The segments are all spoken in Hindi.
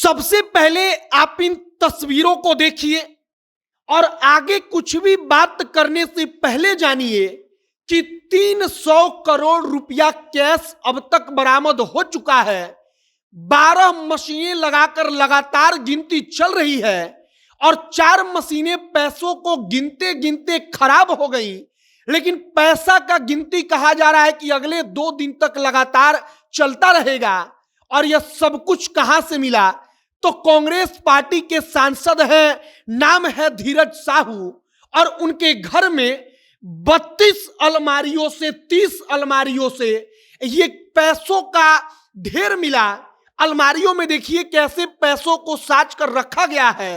सबसे पहले आप इन तस्वीरों को देखिए और आगे कुछ भी बात करने से पहले जानिए कि 300 करोड़ रुपया कैश अब तक बरामद हो चुका है। 12 मशीनें लगाकर लगातार गिनती चल रही है और 4 मशीनें पैसों को गिनते गिनते खराब हो गई। लेकिन पैसा का गिनती कहा जा रहा है कि अगले 2 दिन तक लगातार चलता रहेगा। और यह सब कुछ कहां से मिला? तो कांग्रेस पार्टी के सांसद हैं, नाम है धीरज साहू, और उनके घर में 32 अलमारियों से 30 अलमारियों से ये पैसों का ढेर मिला। अलमारियों में देखिए कैसे पैसों को साज कर रखा गया है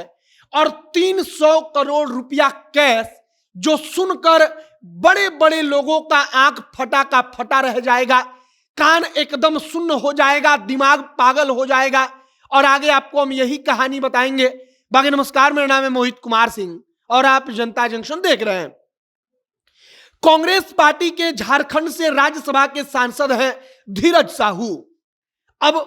और 300 करोड़ रुपया कैश, जो सुनकर बड़े बड़े लोगों का आंख फटा का फटा रह जाएगा, कान एकदम सुन्न हो जाएगा, दिमाग पागल हो जाएगा। और आगे आपको हम यही कहानी बताएंगे। बाकी नमस्कार, मेरा नाम है मोहित कुमार सिंह और आप जनता जंक्शन देख रहे हैं। कांग्रेस पार्टी के झारखंड से राज्यसभा के सांसद हैं धीरज साहू। अब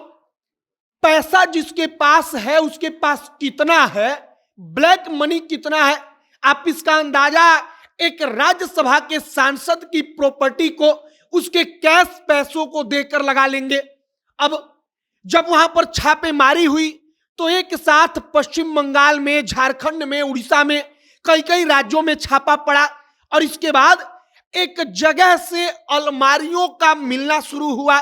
पैसा जिसके पास है उसके पास कितना है, ब्लैक मनी कितना है, आप इसका अंदाजा एक राज्यसभा के सांसद की प्रॉपर्टी को, उसके कैश पैसों को देकर लगा लेंगे। अब जब वहां पर छापेमारी हुई तो एक साथ पश्चिम बंगाल में, झारखंड में, उड़ीसा में, कई कई राज्यों में छापा पड़ा और इसके बाद एक जगह से अलमारियों का मिलना शुरू हुआ।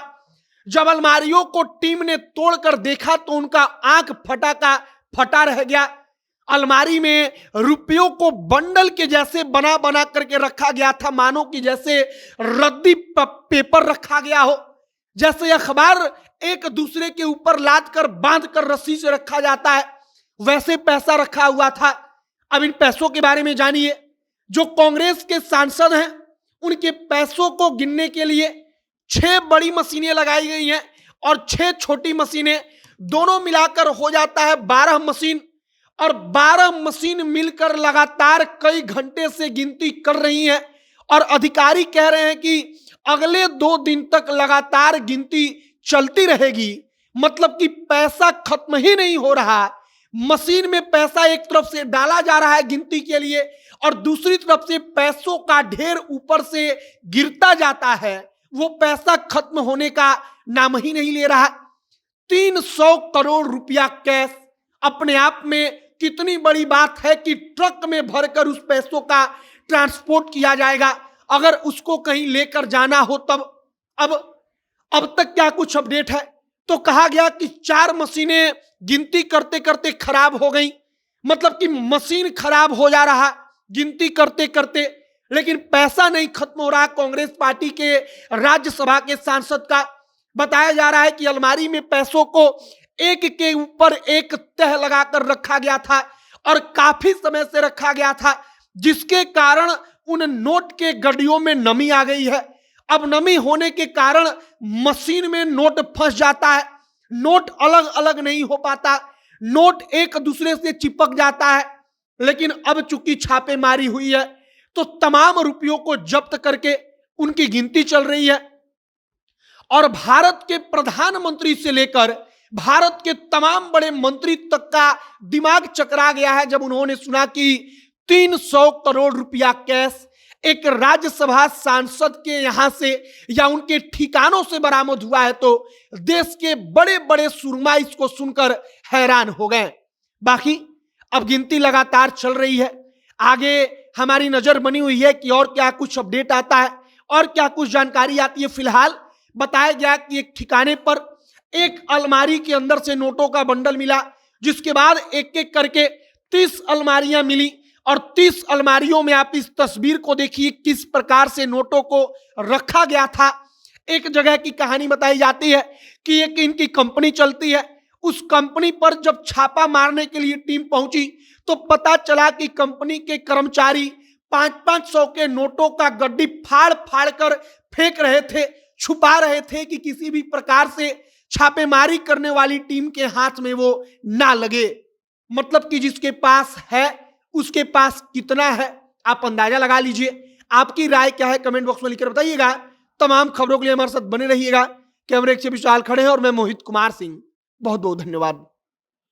जब अलमारियों को टीम ने तोड़कर देखा तो उनका आंख फटा का फटा रह गया। अलमारी में रुपयों को बंडल के जैसे बना बना करके रखा गया था, मानो कि जैसे रद्दी पेपर रखा गया हो, जैसे अखबार एक दूसरे के ऊपर लाद कर बांध कर रस्सी से रखा जाता है, वैसे पैसा रखा हुआ था। अब इन पैसों के बारे में जानिए। जो कांग्रेस के सांसद हैं उनके पैसों को गिनने के लिए 6 बड़ी मशीनें लगाई गई हैं और 6 छोटी मशीनें, दोनों मिलाकर हो जाता है 12 मशीन। और 12 मशीन मिलकर लगातार कई घंटे से गिनती कर रही हैं और अधिकारी कह रहे हैं कि अगले 2 दिन तक लगातार गिनती चलती रहेगी। मतलब कि पैसा खत्म ही नहीं हो रहा। मशीन में पैसा एक तरफ से डाला जा रहा है गिनती के लिए और दूसरी तरफ से पैसों का ढेर ऊपर से गिरता जाता है। वो पैसा खत्म होने का नाम ही नहीं ले रहा। 300 करोड़ रुपया कैश अपने आप में कितनी बड़ी बात है कि ट्रक में भरकर उस पैसों का ट्रांसपोर्ट किया जाएगा अगर उसको कहीं लेकर जाना हो तब। अब तक क्या कुछ अपडेट है? तो कहा गया कि 4 मशीनें गिनती करते करते खराब हो गई। मतलब कि मशीन खराब हो जा रहा गिनती करते करते, लेकिन पैसा नहीं खत्म हो रहा। कांग्रेस पार्टी के राज्यसभा के सांसद का बताया जा रहा है कि अलमारी में पैसों को एक के ऊपर एक तह लगाकर रखा गया था और काफी समय से रखा गया था, जिसके कारण उन नोट के गड्डियों में नमी आ गई है। अब नमी होने के कारण मशीन में नोट फंस जाता है, नोट अलग अलग नहीं हो पाता, नोट एक दूसरे से चिपक जाता है। लेकिन अब चूंकि छापेमारी हुई है तो तमाम रुपयों को जब्त करके उनकी गिनती चल रही है और भारत के प्रधानमंत्री से लेकर भारत के तमाम बड़े मंत्री तक का दिमाग चकरा गया है जब उन्होंने सुना कि 300 करोड़ रुपया कैश एक राज्यसभा सांसद के यहां से या उनके ठिकानों से बरामद हुआ है। तो देश के बड़े बड़े सुरमा इसको सुनकर हैरान हो गए। बाकी अब गिनती लगातार चल रही है, आगे हमारी नजर बनी हुई है कि और क्या कुछ अपडेट आता है और क्या कुछ जानकारी आती है। फिलहाल बताया गया कि एक ठिकाने पर एक अलमारी के अंदर से नोटों का बंडल मिला, जिसके बाद एक एक करके 30 अलमारियां मिली और 30 अलमारियों में आप इस तस्वीर को देखिए किस प्रकार से नोटों को रखा गया था। एक जगह की कहानी बताई जाती है कि एक इनकी कंपनी चलती है, उस कंपनी पर जब छापा मारने के लिए टीम पहुंची तो पता चला कि कंपनी के कर्मचारी 500-500 के नोटों का गड्डी फाड़ फाड़ कर फेंक रहे थे, छुपा रहे थे कि किसी भी प्रकार से छापेमारी करने वाली टीम के हाथ में वो ना लगे। मतलब कि जिसके पास है उसके पास कितना है आप अंदाजा लगा लीजिए। आपकी राय क्या है कमेंट बॉक्स में लिखकर बताइएगा। तमाम खबरों के लिए हमारे साथ बने रहिएगा। कैमरे के विशाल खड़े हैं और मैं मोहित कुमार सिंह। बहुत बहुत धन्यवाद।